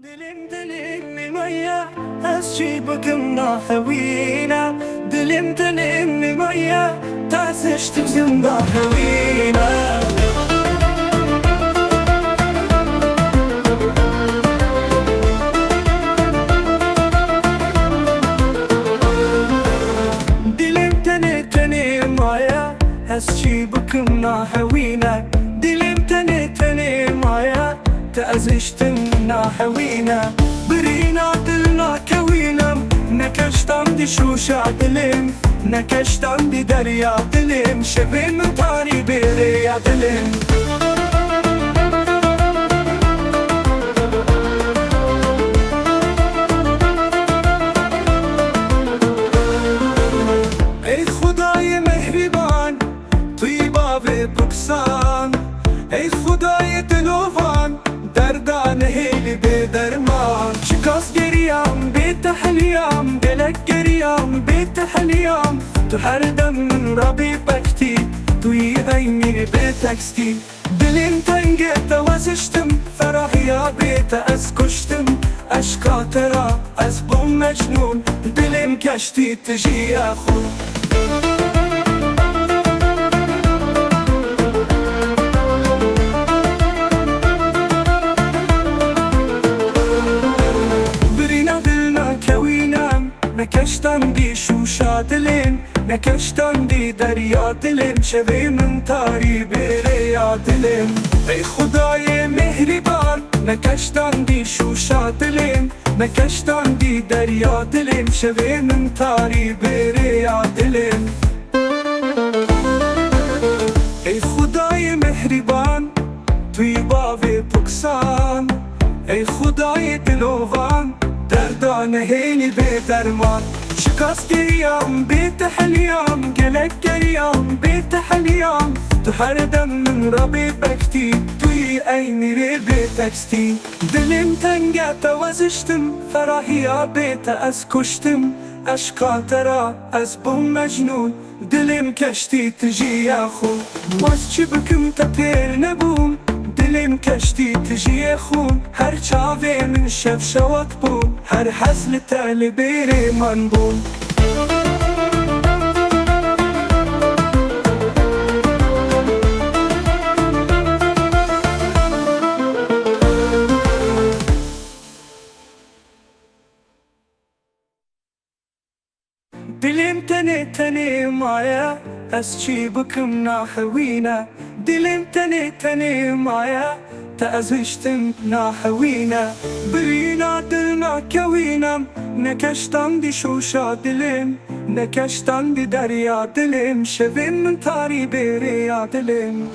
دلم مية هالشي بكمنا هوينا دلم مية تعسش تكمنا هوينا دلم تني مية هالشي بكمنا هوينا دلم تني مية تعسش تمنا هوينا برينا دلنا كوينم نكشتم دي شوشة دلم نكشتم دي دريا دلم شبين من طاري بيريا دلم ای خدای مهربان طیبا و بکسان ای خدای دلوان دردان هیلی به درمان شکاس گریم به تحلیم دلک گریم به تحلیم تو هر دم من را بی بکتی توی ایمی به تکستی دلیم تنگه توازشتم فراحیا بیت از کشتم اشکات را از بوم مجنون دلیم کشتی تجی خود نکشتم دی شوشا دلم نکشتم دی دریا دلم شبه من تاری بره یا دلم ای خدای مهربان نکشتم دی شوشا دلم نکشتم دی دریا دلم شبه من تاری بره یا دلم ای خدای مهربان توی باو پکسان ای خدای دلوان دردان هیلی به درمان شکاس گریم به تحلیم گلک گریم به تحلیم تو هر دم من را به بکتی توی اینی ری به تکستی دلم تنگه توازشتم فراحیا بیت از کشتم اشکات را از بوم مجنون دلم کشتی تجی خون باز چی بکم تا پیر نبوم دلم کشتی تجی خون هر چاوه من شف شوات بوم هر حزل تال بیر من بوم دلم تنی مایا از چی بکم ناحوینا دلم تنی مایا تأزشتم ناحوینا برينا دلنا كوينم نكشتم دي شوشا دلم نكشتم دي دريا دلم شبين من تاري بيريا دلم